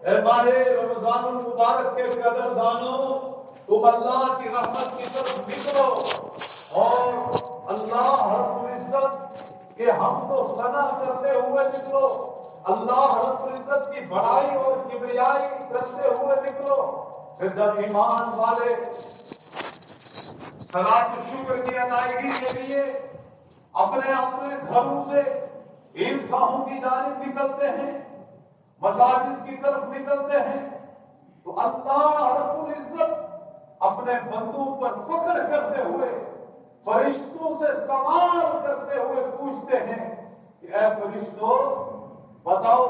اے ماہ رمضان المبارک کے قدردانوں، تم اللہ کی رحمت کی طرف نکلو اور اللہ رب العزت کے حمد و ثنا کرتے ہوئے نکلو، اللہ رب العزت کی بڑائی اور کبریائی کرتے ہوئے نکلو۔ پھر جب ایمان والے صلاۃ الشکر کی ادائیگی کے لیے اپنے اپنے گھروں سے عیدگاہوں کی جانب نکلتے ہیں، مساجد کی طرف نکلتے ہیں، تو اللہ رب العزت اپنے بندوں پر فخر کرتے ہوئے فرشتوں سے سوال کرتے ہوئے پوچھتے ہیں کہ اے فرشتوں بتاؤ،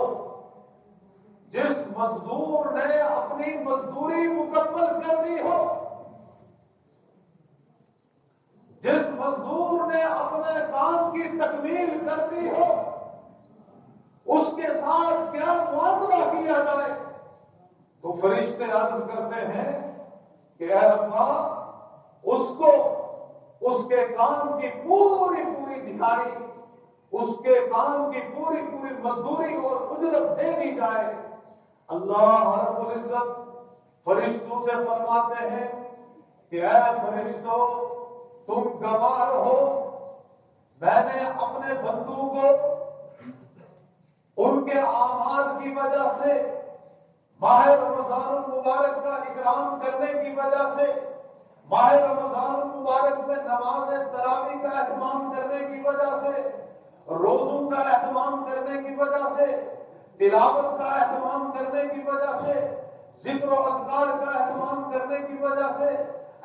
جس مزدور نے اپنی مزدوری مکمل کر دی ہو، جس مزدور نے اپنے کام کی تکمیل کر دی ہو، اس کے ساتھ کیا معاملہ کیا جائے؟ تو فرشتے عرض کرتے ہیں کہ اے ربا، اس کو اس کے کام کی پوری دہاڑی، اس کے کام کی پوری مزدوری اور اجرت دے دی جائے۔ اللہ رب العزت فرشتوں سے فرماتے ہیں کہ اے فرشتوں، تم گواہ ہو، میں نے اپنے بندوں کو ان کے اعمال کی وجہ سے، ماہ رمضان المبارک کا اکرام کرنے کی وجہ سے، ماہ رمضان المبارک میں نماز تراویح کا اہتمام کرنے کی وجہ سے، روزوں کا اہتمام کرنے کی وجہ سے، تلاوت کا اہتمام کرنے کی وجہ سے، ذکر و اذکار کا اہتمام کرنے کی وجہ سے،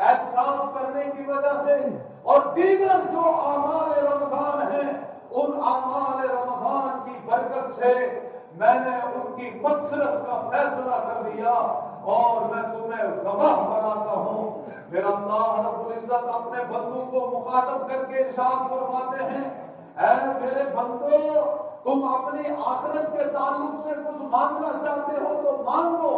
اعتکاف کرنے کی وجہ سے، اور دیگر جو اعمال رمضان ہیں، ان اعمال رمضان کی برکت سے میں نے ان کی مغفرت کا فیصلہ کر دیا اور میں تمہیں گواہ بناتا ہوں۔ پھر اللہ رب العزت اپنے بندوں کو مخاطب کر کے ارشاد فرماتے ہیں، اے میرے بندو، تم اپنی آخرت کے تعلق سے کچھ مانگنا چاہتے ہو تو مانگو،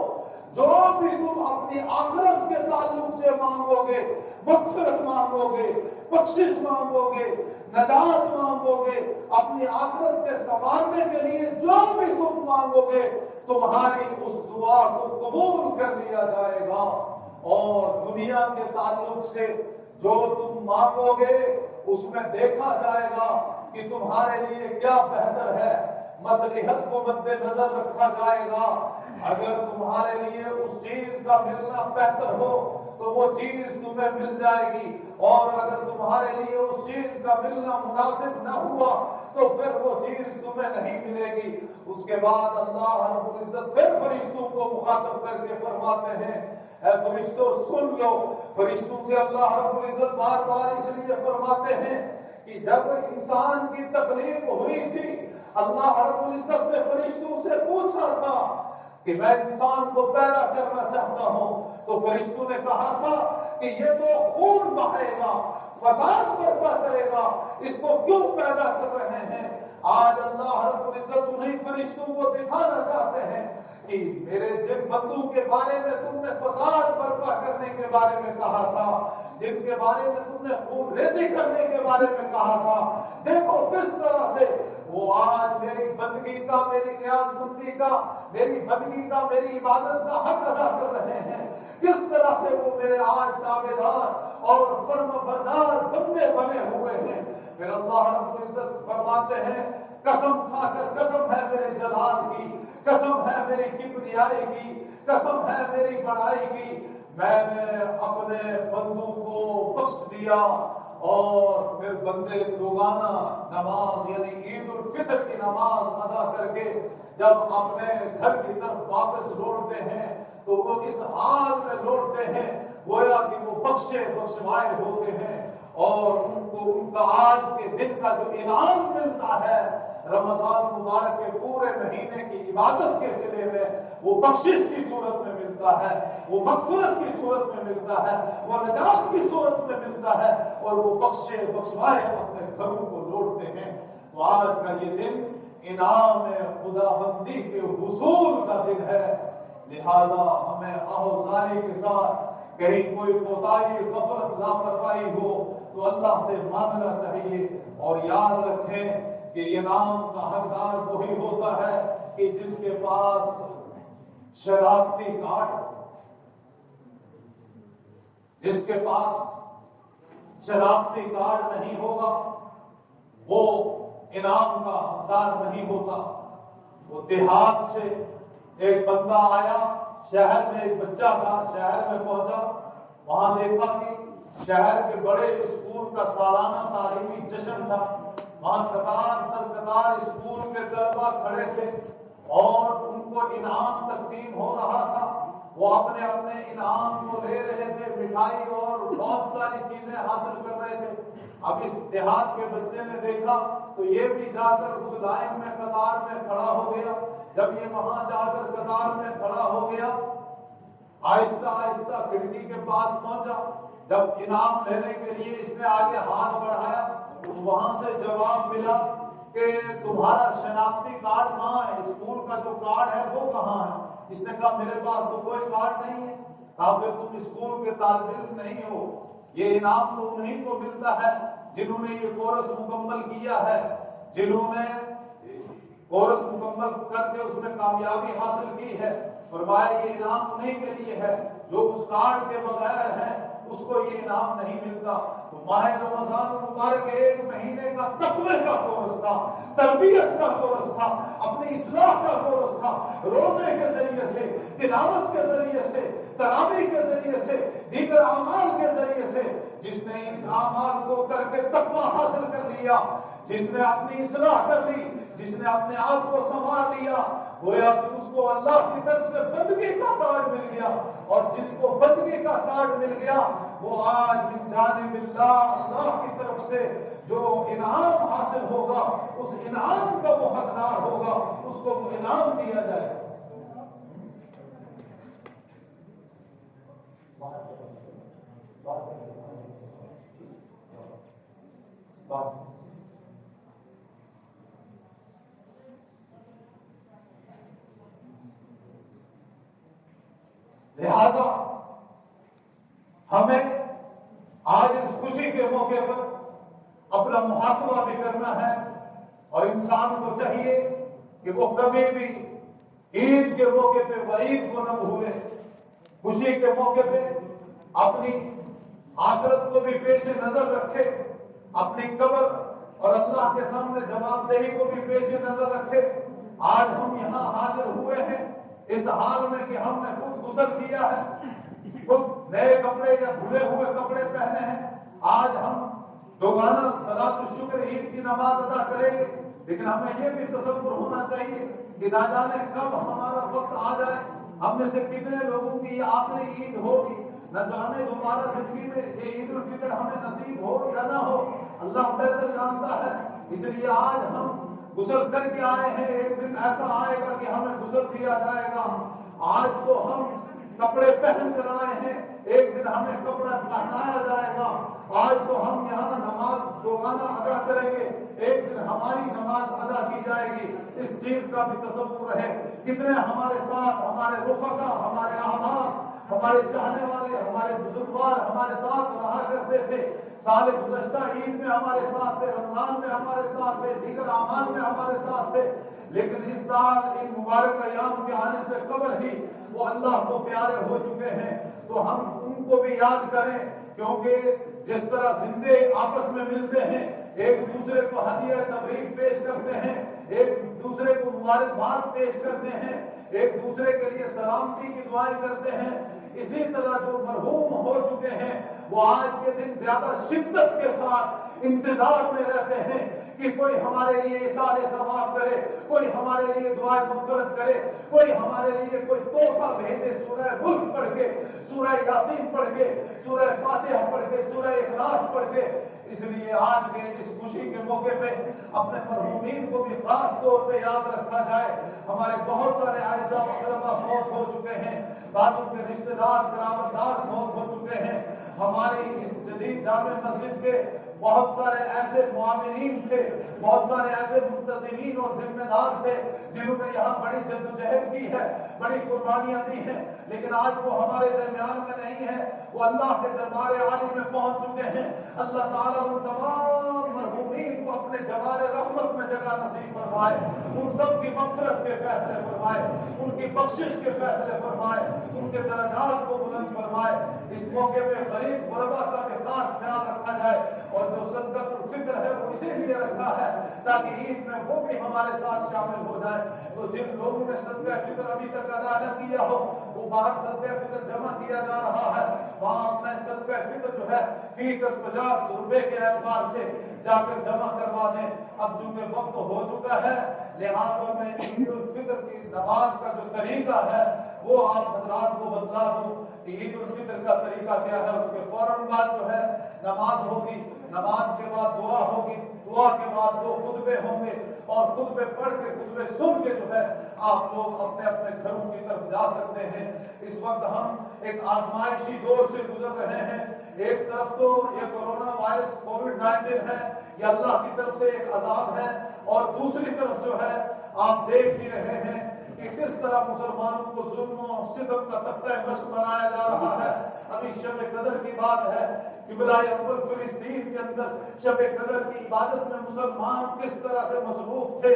جو بھی تم اپنی آخرت کے تعلق سے مانگو گے، مغفرت مانگو گے، بخشش مانگو گے، نجات مانگو گے، اپنی آخرت کے سنوارنے کے لیے جو بھی تم مانگو گے، تمہاری اس دعا کو قبول کر لیا جائے گا۔ اور دنیا کے تعلق سے جو تم مانگو گے، اس میں دیکھا جائے گا کہ تمہارے لیے کیا بہتر ہے، مصلحت کو مد نظر رکھا جائے گا۔ اگر تمہارے لیے اس چیز کا ملنا بہتر ہو تو وہ چیز تمہیں مل جائے گی، اور اگر تمہارے لیے اس چیز کا ملنا مناسب نہ ہوا تو پھر وہ چیز تمہیں نہیں ملے گی۔ اس کے بعد اللہ رب العزت پھر فرشتوں کو مخاطب کر کے فرماتے ہیں، اے فرشتوں سن لو۔ فرشتوں سے اللہ رب العزت بار بار اس لیے فرماتے ہیں کہ جب انسان کی تخلیق ہوئی تھی، اللہ رب العزت نے فرشتوں سے پوچھا تھا کہ میں انسان کو پیدا کرنا چاہتا ہوں، تو فرشتوں نے کہا تھا کہ یہ تو خون بہائے گا، فساد برپا کرے گا، اس کو کیوں پیدا کر رہے ہیں؟ آج اللہ رب العزت انہیں فرشتوں کو دکھانا چاہتے ہیں کہ میرے جن بندوں کے بارے میں تم نے فساد برپا کرنے کے بارے میں کہا تھا، جن کے بارے میں تم نے خون ریزی کرنے کے بارے میں کہا تھا، دیکھو کس طرح سے وہ آج میری بندگی کا، میری نیاز مندی کا، میری بندگی کا، میری عبادت کا حق ادا کر رہے ہیں، کس طرح سے وہ میرے آج تابعدار اور فرما بردار بندے بنے ہوئے ہیں۔ پھر اللہ رب العزت فرماتے ہیں، قسم کھا کر قسم ہے میرے جلال کی، قسم ہے میری کبریائی کی، قسم ہے میری بڑائی کی، میں نے اپنے بندوں کو بخش دیا۔ اور پھر بندے دوگانہ نماز یعنی عید الفطر کی نماز ادا کر کے جب اپنے گھر کی طرف واپس لوٹتے ہیں تو وہ اس حال میں لوٹتے ہیں گویا کہ وہ بخشوائے ہوتے ہیں، اور ان کو ان کا آج کے دن کا جو انعام ملتا ہے رمضان مبارک کے پورے مہینے کی عبادت کے صلے میں، وہ بخشش کی صورت میں ملتا ہے، وہ مغفرت کی صورت میں ملتا ہے، وہ نجات کی صورت میں ملتا ہے، اور وہ بخشوائے اپنے گھروں کو لوٹتے ہیں۔ تو آج کا یہ دن انعام خدا بندی کے حصول کا دن ہے، لہذا ہمیں آہوزاری کے ساتھ کہیں کوئی کوتاہی، غفلت، لاپرواہی ہو تو اللہ سے مانگنا چاہیے، اور یاد رکھیں کہ انعام کا حقدار وہی ہوتا ہے کہ جس کے پاس شناختی کارڈ، جس کے پاس شناختی کارڈ نہیں ہوگا وہ انعام کا حقدار نہیں ہوتا۔ وہ دیہات سے ایک بندہ آیا، شہر میں ایک بچہ تھا، شہر میں پہنچا، وہاں دیکھا کہ شہر کے بڑے اسکول کا سالانہ تعلیمی جشن تھا، وہاں قطار در قطار اسکول کے طلبہ کھڑے تھے اور ان کو انعام تقسیم ہو رہا تھا۔ وہ اپنے اپنے انعام کو لے رہے تھے، مٹھائی اور بہت ساری چیزیں حاصل کر رہے تھے۔ اب اس دیہات کے بچے نے دیکھا تو یہ بھی جا کر اس لائن میں قطار میں کھڑا ہو گیا۔ جب یہ وہاں جا کر قطار میں کھڑا ہو گیا، آہستہ آہستہ کھڑکی کے پاس پہنچا، جب انعام لینے کے لیے اس نے آگے ہاتھ بڑھایا تو وہاں سے جواب ملا کہ تمہارا شناختی کارڈ کہاں ہے، اسکول کا جو کارڈ ہے وہ کہاں ہے؟ اس نے کہا میرے پاس تو کوئی کارڈ نہیں ہے۔ کہا پھر تم اسکول کے طالب علم نہیں ہو، یہ انعام تو انہیں کو ملتا ہے جنہوں نے یہ کورس مکمل کیا ہے، جنہوں نے کورس مکمل کر کے اس میں کامیابی حاصل کی ہے۔ فرمایا یہ انعام انہیں کے لیے ہے جو اس کارڈ کے بغیر ہے، اس کو یہ انعام نہیں ملتا۔ تو ماہ رمضان المبارک ایک مہینے کا تقوی کا کورس تھا، تربیت کا کورس تھا، اپنی اصلاح کا کورس تھا۔ روزے کے ذریعے سے، تلاوت کے ذریعے سے، تراویح کے ذریعے سے، دیگر اعمال کے ذریعے سے جس نے ان اعمال کو کر کے تقوی حاصل کر لیا، جس نے اپنی اصلاح کر لی، جس نے اپنے آپ کو سنبھال لیا، گویا کہ اس کو اللہ کی طرف سے بندگی کا کارڈ مل گیا، اور جس کو بندگی کا کارڈ مل گیا وہ آج من جانب اللہ کی طرف سے جو انعام حاصل ہوگا اس انعام کا وہ حقدار ہوگا، اس کو وہ انعام دیا جائے۔ لہذا ہمیں آج اس خوشی کے موقع پر اپنا محاسبہ بھی کرنا ہے، اور انسان کو چاہیے کہ وہ کبھی بھی عید کے موقع پہ وعید کو نہ بھولے، خوشی کے موقع پہ اپنی آخرت کو بھی پیش نظر رکھے، اپنی قبر اور اللہ کے سامنے جواب دہی کو بھی پیش نظر رکھے۔ آج ہم یہاں حاضر ہوئے ہیں اس حال میں کہ ہم نے خود غسل کیا ہے، خود نئے کپڑے یا دھلے ہوئے کپڑے پہنے ہیں۔ آج ہم دوگانہ صلاۃ الشکر عید کی نماز ادا کریں گے، لیکن ہمیں یہ بھی تصور ہونا چاہیے کہ نہ جانے کب ہمارا وقت آ جائے، ہم میں سے کتنے لوگوں کی یہ آخری عید ہوگی، نہ جانے دوبارہ زندگی میں یہ عید الفطر ہمیں نصیب ہو یا نہ ہو، اللہ بہتر جانتا ہے۔ اس لیے آج ہم غسل کر کے آئے ہیں، ایک دن ایسا آئے گا کہ ہمیں غسل دیا جائے گا۔ آج تو ہم کپڑے پہن کر آئے ہیں، ایک دن ہمیں کپڑا پہنایا جائے گا۔ آج تو ہم یہاں نماز دوگانہ ادا کریں گے، ایک دن ہماری نماز ادا کی جائے گی۔ اس چیز کا بھی تصور رہے، کتنے ہمارے ساتھ ہمارے رفقا، ہمارے احباب، ہمارے چاہنے والے، ہمارے بزرگوار ہمارے ساتھ رہا کرتے تھے، سال گزشتہ عید میں ہمارے ساتھ تھے، رمضان میں ہمارے ساتھ تھے، دیگر اعمال میں ہمارے ساتھ تھے، لیکن اس سال ان مبارک ایام کے آنے سے قبل ہی وہ اللہ کو پیارے ہو چکے ہیں۔ تو ہم ان کو بھی یاد کریں، کیونکہ جس طرح زندے آپس میں ملتے ہیں، ایک دوسرے کو ہدیہ تبریک پیش کرتے ہیں، ایک دوسرے کو مبارکباد پیش کرتے ہیں، ایک دوسرے کے لیے سلامتی کی دعائیں کرتے ہیں، اسی طرح جو مرحوم ہو چکے ہیں وہ آج کے دن زیادہ شدت کے ساتھ انتظار میں رہتے ہیں کہ کوئی ہمارے لیے اصال ثواب کرے، کوئی ہمارے لیے دعائیں مغفرت کرے، کوئی ہمارے لیے کوئی تحفہ بھیجے، سورہ ملک پڑھ کے، سورہ یاسین پڑھ کے، سورہ فاتحہ پڑھ کے، سورہ اخلاص پڑھ کے۔ اس لیے آج کے اس خوشی کے موقع پہ اپنے مرحومین کو بھی خاص طور پہ یاد رکھا جائے۔ ہمارے بہت سارے اعزاء و اقربا فوت ہو چکے ہیں، بعض ان کے رشتہ دار قرابت دار فوت ہو چکے ہیں۔ ہماری اس جدید جامع مسجد کے بہت سارے ایسے معاونین تھے، بہت سارے ایسے منتظمین اور ذمہ دار تھے جنہوں نے یہاں بڑی جدوجہد کی ہے، بڑی قربانیاں دی ہیں، لیکن آج وہ ہمارے درمیان میں نہیں ہے، وہ اللہ کے دربار عالی میں پہنچ چکے ہیں۔ اللہ تعالیٰ ان تمام مرحومین کو اپنے جوار رحمت میں جگہ نصیب فرمائے، ان سب کی مغفرت کے فیصلے فرمائے، ان کی بخشش کے فیصلے فرمائے، ان کے درجات کو بلند فرمائے۔ اس موقع پہ غریب غربا کا بھی خاص خیال رکھا جائے، اور جو صدقۃ الفطر ہے وہ اسی لیے رکھا ہے تاکہ عید میں وہ بھی ہمارے ساتھ شامل ہو جائے۔ تو جن لوگوں نے صدقہ فطر ابھی تک ادا نہ کیا ہو، وہ باہر صدقہ فطر جمع کیا جا رہا ہے، وہاں اپنا صدقہ فطر جو ہے فی کس 50 روپے کے اعتبار سے جا کر جمع کروا دیں۔ اب چونکہ وقت ہو چکا ہے، لہٰذا میں عید الفطر کی نماز کا جو طریقہ ہے وہ آپ حضرات کو بتلا دوں کہ عید الفطر کا طریقہ کیا ہے۔ اس کے فوراً بعد جو ہے نماز ہوگی، نماز کے بعد دعا ہوگی، دعا کے بعد 2 خطبے ہوں گے، اور خطبے پڑھ کے خطبے سن کے جو ہے آپ لوگ اپنے اپنے گھروں کی طرف جا سکتے ہیں۔ اس وقت ہم ایک آزمائشی دور سے گزر رہے ہیں۔ ایک طرف تو یہ کورونا وائرس کووڈ-19 ہے، یہ اللہ کی طرف سے ایک عذاب ہے، اور دوسری طرف جو ہے آپ دیکھ ہی رہے ہیں کہ کس طرح مسلمانوں کو ظلم و ستم کا تختہ مشق بنایا جا رہا ہے۔ ابھی شب قدر کی بات ہے، قبلہ اول فلسطین کے اندر شب قدر کی عبادت میں مسلمان کس طرح سے مصروف تھے،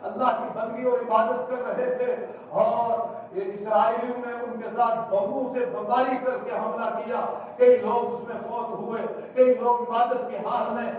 اللہ کی بندگی اور عبادت کر رہے تھے، اور اسرائیلیوں نے ان کے ساتھ بموں سے بمباری کر کے حملہ کیا، کئی لوگ اس میں فوت ہوئے، کئی لوگ عبادت کے حال میں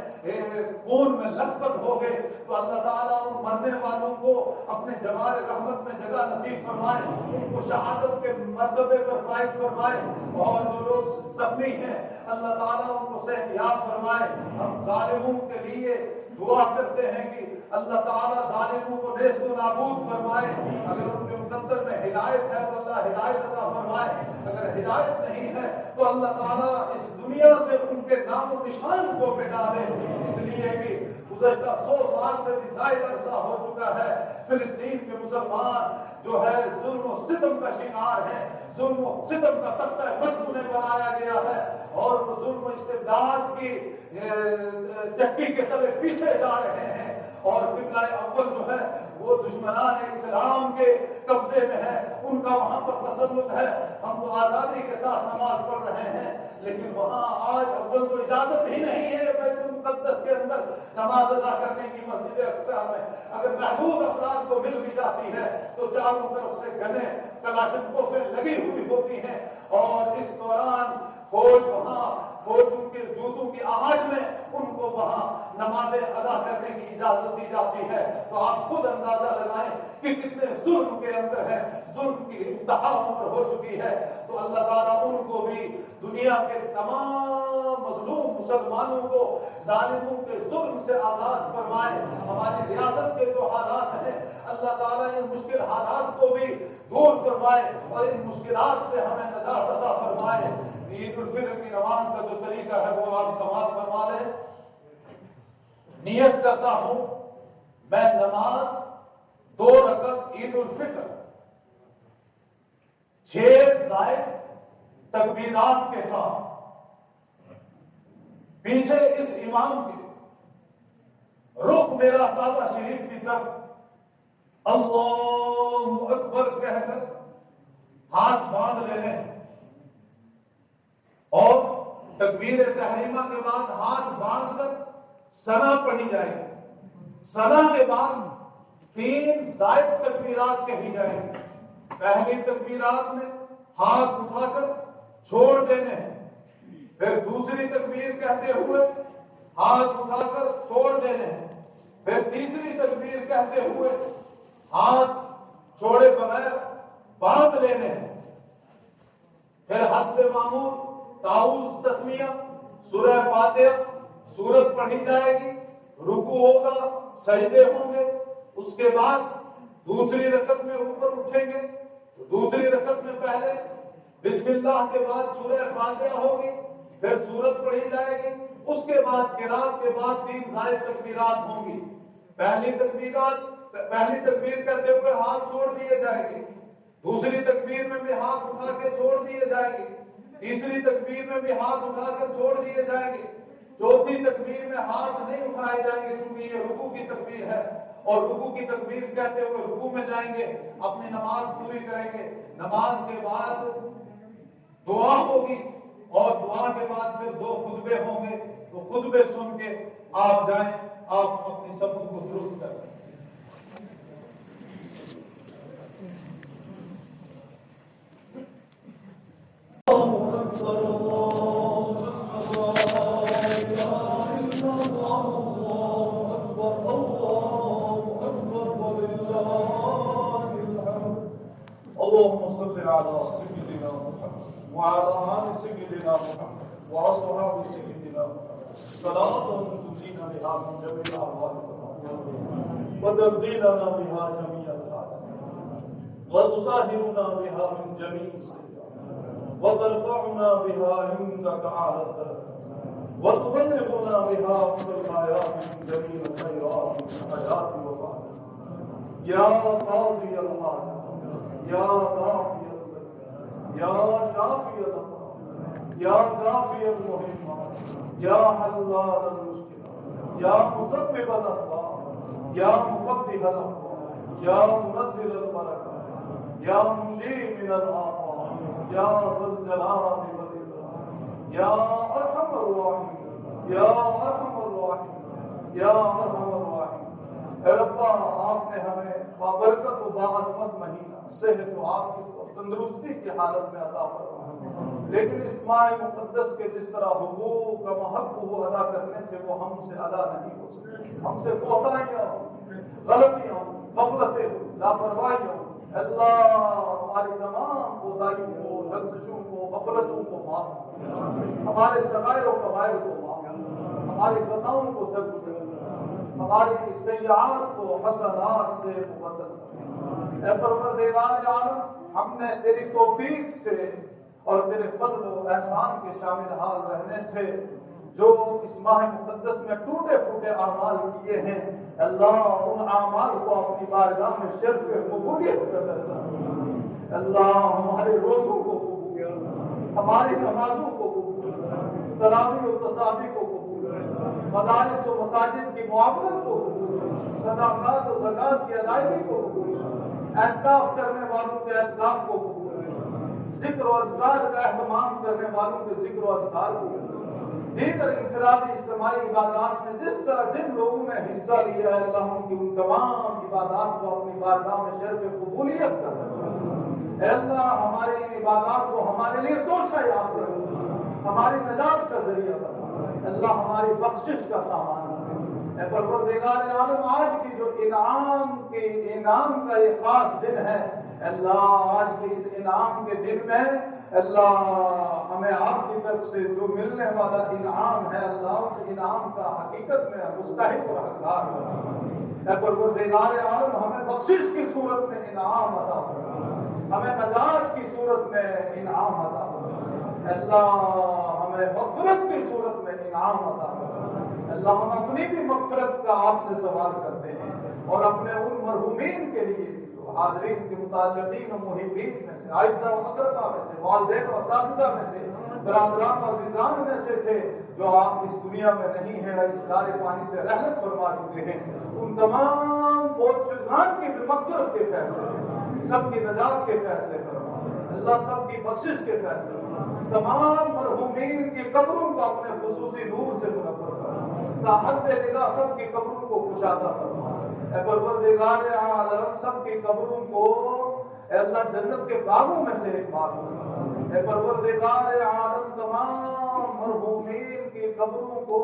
خون میں لت پت ہو گئے۔ تو اللہ تعالیٰ ان مرنے والوں کو اپنے جوار رحمت میں جگہ نصیب فرمائے، ان کو شہادت کے مرتبے پر فائز فرمائے، اور جو لوگ زخمی ہیں اللہ تعالیٰ ان کو صحتیاب فرمائے۔ ہم ظالموں کے لیے دعا کرتے ہیں کہ اللہ تعالیٰ ظالموں کو نیست و نابود فرمائے۔ اگر ان کے مقدر میں ہدایت ہے تو اللہ ہدایت عطا فرمائے، اگر ہدایت نہیں ہے تو اللہ تعالیٰ اس دنیا سے ان کے نام و نشان کو مٹا دے، اس لیے کہ گزشتہ 100 سال سے بھی زائد عرصہ ہو چکا ہے فلسطین کے مسلمان جو ہے ظلم و ستم کا شکار ہے، ظلم و ستم کا تختہ مشق انہیں بنایا گیا ہے، اور وہ ظلم و استبداد کی چکی کے تلے پیچھے جا رہے ہیں، اور قبلہ اول جو ہے وہ دشمنان اسلام کے قبضے میں ہے، ان کا وہاں پر تسلط ہے۔ ہم تو آزادی کے ساتھ نماز پڑھ رہے ہیں، لیکن وہاں آج اول تو اجازت ہی نہیں ہے بیت المقدس کے اندر نماز ادا کرنے کی مسجد اقصی میں۔ اگر محدود افراد کو مل بھی جاتی ہے تو چاروں طرف سے گنیں کلاشنکوفیں لگی ہوئی ہوتی ہیں، اور اس دوران فوج وہاں فوجوں کے جوتوں کی آہٹ میں ان کو وہاں نمازیں ادا کرنے کی اجازت دی جاتی ہے۔ تو آپ خود اندازہ لگائیں کہ کتنے ظلم کے اندر ہے، ظلم کی انتہا پر ہو چکی ہے۔ تو اللہ تعالیٰ ان کو بھی دنیا کے تمام مظلوم مسلمانوں کو ظالموں کے ظلم سے آزاد فرمائے۔ ہماری ریاست کے جو حالات ہیں اللہ تعالیٰ ان مشکل حالات کو بھی دور فرمائے، اور ان مشکلات سے ہمیں نجات عطا فرمائے۔ عید الفطر کی نماز کا جو طریقہ ہے وہ آپ سماعت فرما لیں۔ نیت کرتا ہوں میں نماز 2 رکعت عید الفطر 6 زائد تکبیرات کے ساتھ، پیچھے اس امام کے رخ میرا کعبہ شریف کی طرف اللہ اکبر کہہ کر ہاتھ باندھ لینے، اور تکبیر تحریمہ کے بعد ہاتھ باندھ کر ثنا پڑھی جائے گی، ثنا کے بعد 3 زائد تکبیرات کہی جائیں گی۔ پہلی تکبیرات میں ہاتھ اٹھا کر چھوڑ دینے، پھر دوسری تکبیر کہتے ہوئے ہاتھ اٹھا کر چھوڑ دینے، پھر تیسری تکبیر کہتے ہوئے ہاتھ چھوڑے بغیر باندھ لینے، پھر حسب معمول تعوذ تسمیہ سورہ فاتحہ سورت پڑھی جائے گی، رکوع ہوگا، سجدے ہوں گے، اس کے بعد دوسری رکعت میں اوپر اٹھیں گے، تو دوسری رکعت میں پہلے بسم اللہ کے بعد سورہ فاتحہ ہوگی، پھر سورت پڑھی جائے گی، اس کے بعد قرات کے بعد 3 زائد تکبیرات ہوں گی۔ پہلی تکبیر کرتے ہوئے ہاتھ چھوڑ دیے جائیں گے، دوسری تکبیر میں بھی ہاتھ اٹھا کے چھوڑ دیے جائیں گے، تیسری تکبیر میں بھی ہاتھ اٹھا کر چھوڑ دیے جائیں گے، چوتھی تکبیر میں ہاتھ نہیں اٹھائے جائیں گے چونکہ یہ رکوع کی تکبیر ہے، اور رکوع کی تکبیر کہتے ہوئے رکوع میں جائیں گے، اپنی نماز پوری کریں گے۔ نماز کے بعد دعا ہوگی اور دعا کے بعد پھر 2 خطبے ہوں گے، تو خطبے سن کے آپ جائیں، آپ اپنی صفوں کو درست کریں۔ اللهم صل على سيدنا محمد وعلى آل سيدنا محمد وأصحاب سيدنا محمد صلاة تنجينا بها من جميع الأهوال وتقضينا بها جميع الحاجات وتطهرنا بها من جميع السيئات وترفعنا بها عندك أعلى الدرجات وتبلغنا بها أقصى الغايات من جميع الخيرات في الحياة وبعد يا قاضي الحاجات یا دافع البلاء یا شافی الامراض یا دافع المهمات یا حلال المشکلات یا مسبب الاسباب یا مفتح الابواب یا منزل البرکات یا منجی من الآفات یا ذا الجلال والاکرام یا ارحم الراحمین یا ارحم الراحمین یا ارحم الراحمین۔ اے رب، آپ نے ہمیں بابرکت و باعظمت مہینہ صحت و عافیت اور تندرستی کی حالت میں عطا فرمایا، لیکن اس ماہ مقدس کے جس طرح حقوق کا حق وہ ادا کرنے تھے وہ ہم سے ادا نہیں ہو سکے، ہم سے کوتاہیاں ہوں، غلطیاں ہوں، غفلتیں ہوں، لاپرواہیاں ہوں۔ اللہ ہماری تمام کوتاہیوں کو، لغزشوں کو، غفلتوں کو معاف، ہمارے صغائر و کبائر کو معاف، ہماری خطاؤں کو درگزر، ہماری سیئات کو حسنات سے مبدل۔ اے پروردگار عالم، ہم نے تیری توفیق سے اور تیرے فضل و احسان کے شامل حال رہنے سے جو اس ماہ مقدس میں ٹوٹے پھوٹے اعمال کیے ہیں، اللہ ان اعمال کو اپنی بارگاہ میں شرف قبولیت کا درجہ، اللہ ہمارے روزوں کو قبول، ہماری نمازوں کو قبول، تراویح و تصابیح کو قبول، مدارس و مساجد کی معاونت کو قبول، صدقات و زکات کی ادائیگی کو قبول، اعتکاف کرنے والوں کے اعتکاف کو قبول، ذکر و اذکار کا اہتمام کرنے والوں کے ذکر و اذکار کو قبول، دیگر انفرادی اجتماعی عبادات میں جس طرح جن لوگوں نے حصہ لیا ہے، اللہ ان کی ان تمام عبادات کو اپنی بارگاہ میں شرف قبولیت کا درجہ، اے اللہ ہماری ان عبادات کو ہمارے لیے توشہ یاب کر، ہماری نجات کا ذریعہ بنا، اللہ ہماری بخشش کا سامان بنا۔ اے پروردگار عالم، آج کی جو انعام کا یہ خاص دن ہے، اللہ آج کے اس انعام کے دن میں اللہ ہمیں آپ کی طرف سے جو ملنے والا انعام ہے، اللہ اس انعام کا حقیقت میں مستحق اور حقدار بنا۔ اے پروردگار عالم، ہمیں بخشش کی صورت میں انعام عطا فرما، ہمیں نجات کی صورت میں انعام عطا فرما، اللہ ہمیں مغفرت کی صورت میں انعام عطا فرما۔ اللہ ہم اپنی بھی مغفرت کا آپ سے سوال کرتے ہیں، اور اپنے ان مرحومین کے لیے جو حاضرین کے متعلقین و محبین میں سے، اعزاء و اقرباء میں سے، والدین و اساتذہ میں سے، برادران و عزیزان میں سے تھے جو آپ اس دنیا میں نہیں ہیں، اس دار پانی سے رحلت فرما چکے ہیں، ان تمام فوت شدگان کی بھی مغفرت کے فیصلے ہیں، سب کی نجات کے فیصلے فرما، اللہ سب کی بخشش کے فیصلے فرما، تمام مرحومین کی قبروں کو اپنے خصوصی نور سے منور فرما، حد نگاہ سب کی قبروں کو کشادہ فرما۔ اے پروردگار عالم، سب کی قبروں کو اے اللہ جنت کے باغوں میں سے ایک باغ فرما۔ اے پروردگار عالم، تمام مرحومین کی قبروں کو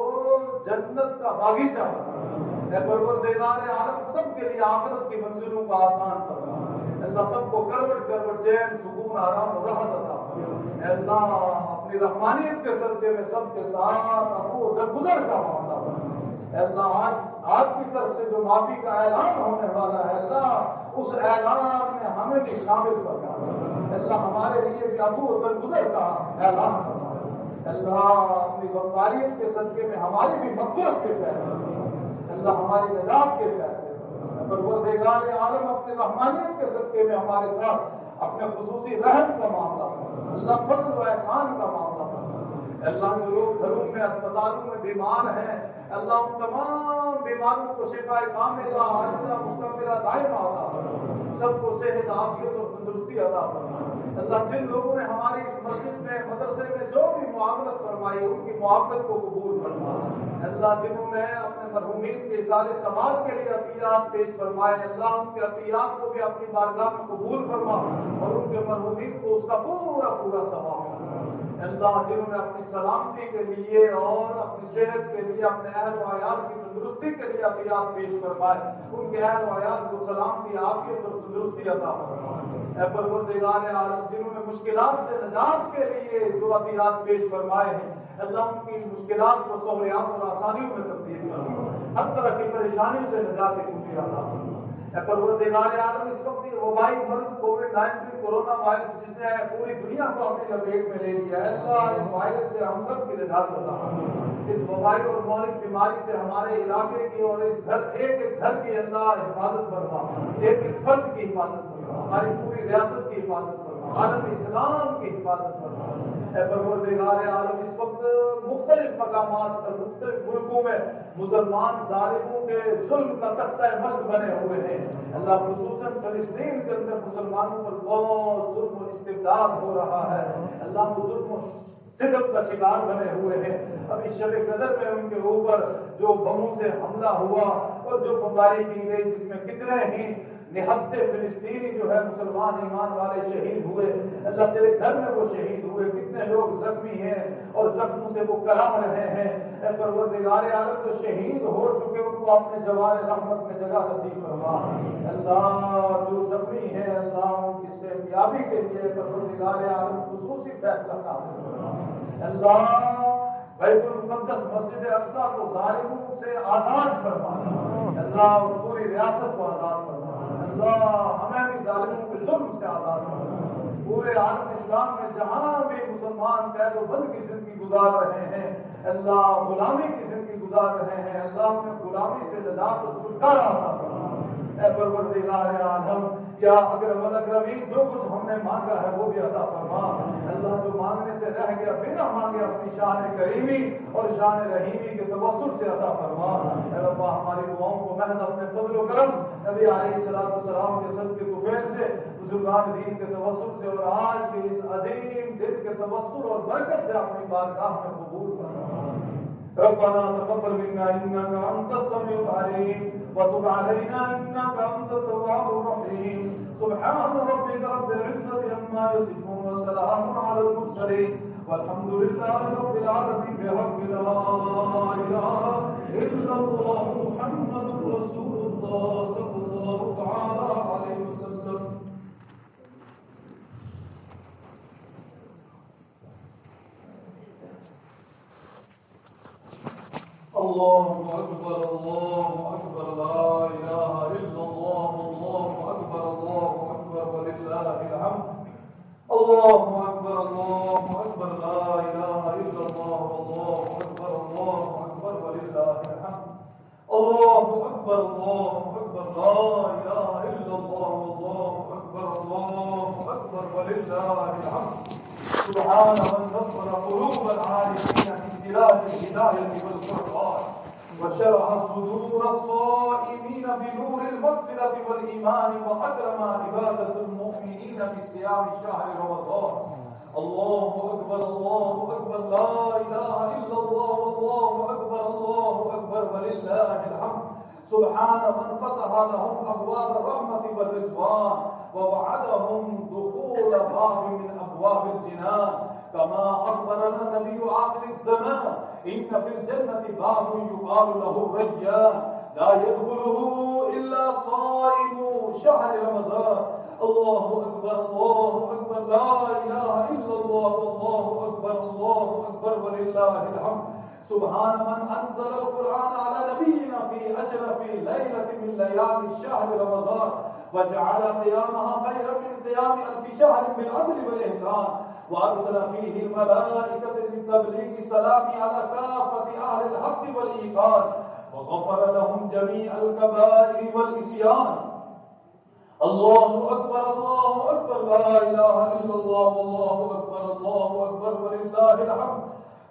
جنت کا باغیچہ فرما۔ اے پروردگار عالم، سب کے لیے آخرت کی منزلوں کو آسان فرما۔ اللہ سب کو کروٹ کروٹ چین، سکون، آرام و راحت عطا فرما۔ اے اللہ اپنی رحمانیت کے صدقے میں سب کے ساتھ عفو و درگزر کا معاملہ بنا۔ اے اللہ آپ کی طرف سے جو معافی کا اعلان ہونے والا ہے، اللہ اس اعلان میں ہمیں بھی شامل فرما۔ اللہ ہمارے لیے بھی عفو و درگزر کا اعلان فرما۔ اللہ اپنی غفاریت کے صدقے میں ہماری بھی مغفرت کے فیصلے فرما۔ اللہ ہماری نجات کے فیصلے فرما۔ پروردگار عالم، اپنی رحمانیت کے صدقے میں ہمارے ساتھ اپنے خصوصی رحم کا معاملہ فرما۔ اللہ فضل و احسان کا معاملہ فرما۔ اللہ جو لوگ گھروں میں اسپتالوں میں بیمار ہیں اللہ ان تمام بیماروں کو شفا کاملہ عاجلہ مستمرہ دائمہ عطا فرما، سب کو صحت عافیت اور تندرستی عطا فرما۔ اللہ جن لوگوں نے ہماری اس مسجد میں مدرسے میں جو بھی معاملت فرمائی ان کی معاملت کو قبول فرما۔ اللہ جنہوں نے اپنے مرحومین کے سال ثواب کے لیے عطیات پیش فرمائے اللہ ان کے عطیات کو بھی اپنی بارگاہ میں قبول فرما اور ان کے مرحومین کو اس کا پورا پورا ثواب فرما۔ اللہ جنہوں نے اپنی سلامتی کے لیے اور اپنی صحت کے لیے اپنے اہل و عیال کی تندرستی کے لیے عطیات پیش فرمائے ان کے اہل و عیال کو سلامتی عافیت اور تندرستی عطا فرما۔ اے پروردگار عالم جنہوں نے مشکلات سے نجات کے لیے جو عطیات پیش فرمائے ہیں اللہ ان کی مشکلات کو سہولیات اور آسانیوں میں تبدیل فرما، ہر طرح کی پریشانیوں سے نجات کی عطا فرما۔ اے پروردگار عالم اس وقت یہ وبائی مرض کووڈ-19 کورونا وائرس جس نے پوری دنیا کو اپنی لپیٹ میں لے لیا ہے اللہ اس وائرس سے ہم سب کی نجات عطا فرما۔ اس وبائی اور مہلک بیماری سے ہمارے علاقے کی اور اس گھر ایک ایک گھر کی اللہ حفاظت فرما، ایک ایک فرد کی حفاظت فرما، ہماری پوری ریاست کی حفاظت فرما، عالم اسلام کی حفاظت فرما۔ اے پروردگار عالم اس وقت مختلف مقامات پر مختلف ملکوں میں مسلمان ظالموں کے ظلم کا تختہ مشق بنے ہوئے ہیں اللہ خصوصاً فلسطین کے اندر مسلمانوں پر بہت ظلم و استبداد ہو رہا ہے اللہ وہ ظلم و صدق کا شکار بنے ہوئے ہیں۔ ابھی شب قدر میں ان کے اوپر جو بموں سے حملہ ہوا اور جو بمباری کی گئی جس میں کتنے ہی نہتے فلسطینی جو ہے مسلمان ایمان والے شہید ہوئے اللہ تیرے گھر میں وہ شہید ہوئے، کتنے لوگ زخمی ہیں اور زخموں سے وہ کلام رہے ہیں۔ اے پروردگار عالم جو شہید ہو چکے ان کو اپنے جوار رحمت میں جگہ نصیب فرما اللہ، جو زخمی ہیں اللہ ان کی صحت یابی کے لیے پروردگار عالم خصوصی فیصلہ نازل فرما اللہ، بیت المقدس مسجد اقصی کو ظالموں سے آزاد فرما اللہ، اس پوری ریاست کو آزاد فرما اللہ، ہمیں بھی ظالموں کے ظلم سے آزاد فرما۔ پورے عالم اسلام میں جہاں بھی مسلمان قید و بند کی زندگی گزار رہے ہیں اللہ، غلامی کی زندگی گزار رہے ہیں اللہ، انہیں غلامی سے نجات اور چھٹکارا عطا فرما۔ اے پروردگار عالم یا اکرم الاکرمین جو کچھ ہم نے مانگا ہے وہ بھی عطا فرما اللہ، جو مانگنے سے رہ گیا بنا مانگے اپنی شان کریمی اور شان رحیمی کے توسل سے عطا فرما۔ اے رب ہماری دعاؤں کو محض اپنے فضل و کرم نبی علیہ السلام کے صدقے طفیل سے بزرگان دین کے توسل سے اور آج کے اس عظیم دن کے توسل اور برکت سے اپنی بارگاہ میں قبول فرما۔ ربنا تقبل منا انك انت السميع العليم وتب علينا انك انت التواب الرحيم سبحان ربك رب العزة عما يصفون وسلام على المرسلين والحمد لله رب العالمين بحق لا اله الا الله محمد رسول الله صلى الله تعالى عليه وسلم۔ الله أكبر لا إله إلا الله الله أكبر ولله الحمد الله أكبر لا إله إلا الله الله أكبر ولله الحمد الله أكبر لا إله إلا الله الله أكبر ولله الحمد سبحان من نصر قلوب العارفين بسراج الهداية والقرآن وشرح صدور الصائمين بنور المغفرة والإيمان وأكرم عبادة المؤمنين بصيام شهر رمضان الله أكبر لا إله إلا الله والله أكبر ولله الحمد سبحان من فتح لهم أبواب الرحمة والرضوان ووعدهم دخول باب من أبواب الجنان كما أخبرنا النبي آخر الزمان إن في الجنة باب يقال له الريان لا يدخله إلا صائم شهر رمضان الله أكبر لا إله إلا الله والله أكبر ولله الحمد سبحان من أنزل القرآن على نبينا في أشرف ليلة من ليالي شهر رمضان وجعل قيامها خيرا من قيام ألف شهر بالعدل والإحسان وأرسل فيه الملائكة للتبليغ سلامي على كافة أهل الحق والإيقان وغفر لهم جميع الكبائر والإسيان الله أكبر لا إله إلا الله والله أكبر ولله الحمد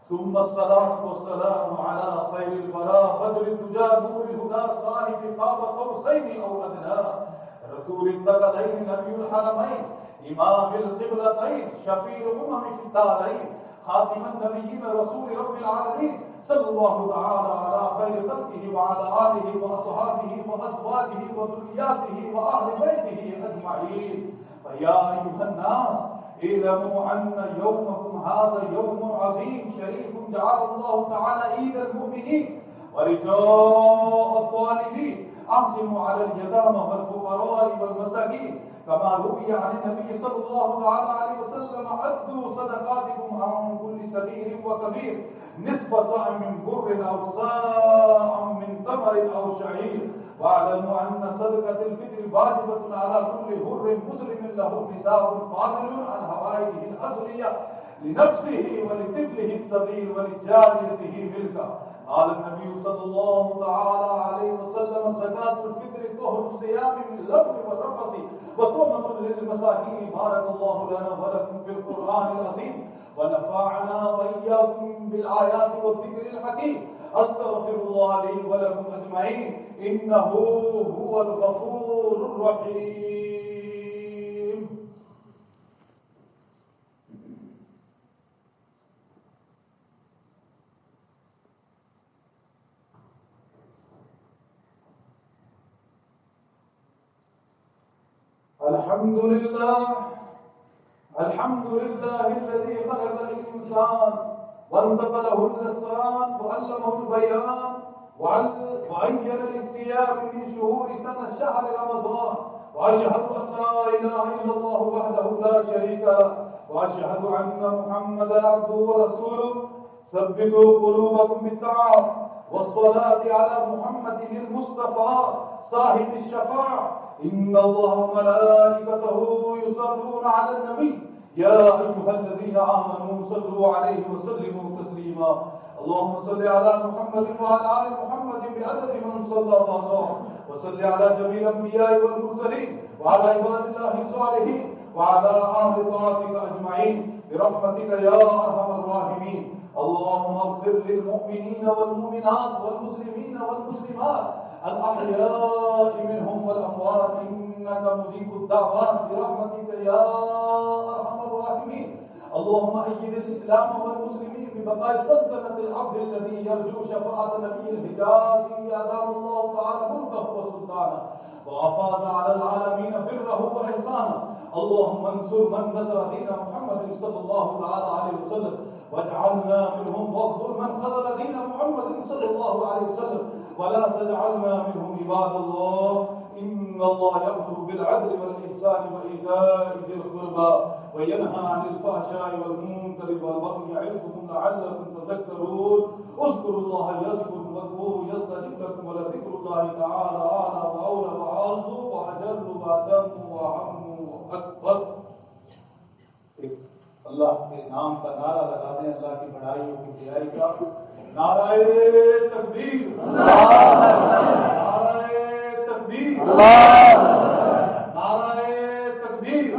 ثم الصلاة والسلام على خير البراء بدر الدجى نور الهدى صاحب قاب قوسين أو أدنى رسول الثقلين نبي الحرمين إمام القبلتين شفيع في الدارين خاتم النبيين رسول رب العالمين صلى الله تعالى على خير خلقه وعلى آله وأصحابه وأزواجه وذرياته وأهل بيته أجمعين. فيا أيها الناس اعلموا أن يومكم هذا يوم عظيم شريف جعل الله تعالى عيد المؤمنين ورجاء الطالبين. أقسموا على اليتامى والفقراء والمساكين كما روي عن النبي صلى الله تعالى عليه وسلم عدوا صدقاتكم عن كل صغير وكبير نصف صاع من بر أو صاع من تمر أو شعير. واعلموا أن صدقة الفطر واجبة على كل حر مسلم له نساب فاضل عن هوائه الأصلية لنفسه ولطفله الصغير ولجاريته ملكا. قال النبي صلى الله تعالى عليه وسلم زكاة الفطر طهر الصيام من اللغو والرفث وطعمة للمساكين. بارك الله لنا ولكم في القرآن العظيم ونفعنا وإياكم بالآيات والذكر الحكيم. أستغفر الله لي ولكم أجمعين إنه هو الغفور الرحيم. الحمد لله الذي خلق الإنسان وانطق له اللسان وعلمه البيان وعين للصيام من شهور سنة شهر رمضان. وأشهد أن لا إله إلا الله وحده لا شريك له وأشهد أن محمدا عبده ورسوله. ثبتوا قلوبكم بالطاعة والصلاة على محمد المصطفى صاحب الشفاعة. إن الله وملائكته يصلون على النبي يا أيها الذين آمنوا صلوا عليه وسلموا تسليما. اللهم صل على محمد وعلى آل محمد بعدد من صلى وصام. وصل على جميع الأنبياء والمرسلين وعلى عباد الله الصالحين وعلى آل طاعتك أجمعين برحمتك يا أرحم الراحمين. اللهم اغفر للمؤمنين والمؤمنات والمسلمين والمسلمات الأحياء منهم والأموات إنك مجيب الدعوات برحمتك يا أرحم الراحمين. اللهم أيد الإسلام والمسلمين ببقاء سلطنة العبد الذي يرجو شفاعة نبي الحجاز أدام الله تعالى ملكه وسلطانه وأفاز على العالمين بره وإحسانه. اللهم انصر من نصر دين محمد صلى الله تعالى عليه وسلم واجعلنا منهم واغفر من خذل دين محمد صلى الله عليه وسلم ولا تجعلنا منهم. عباد الله إن الله يأمر بالعدل والإحسان وإيتاء ذي القربى وينهى عن الفحشاء والمنكر والبغي يعظكم لعلكم تذكرون. اذكروا الله يذكركم واذكروه يستجب لكم ولذكر الله تعالى أعلى وأولى وأعز وأجل وأتم وأعم وأكبر. اللہ کے نام کا نعرہ لگا دیں. اللہ کی بڑائی و کبریائی کا نعرہ تکبیر، نعرہ تکبیر، نعرہ تکبیر.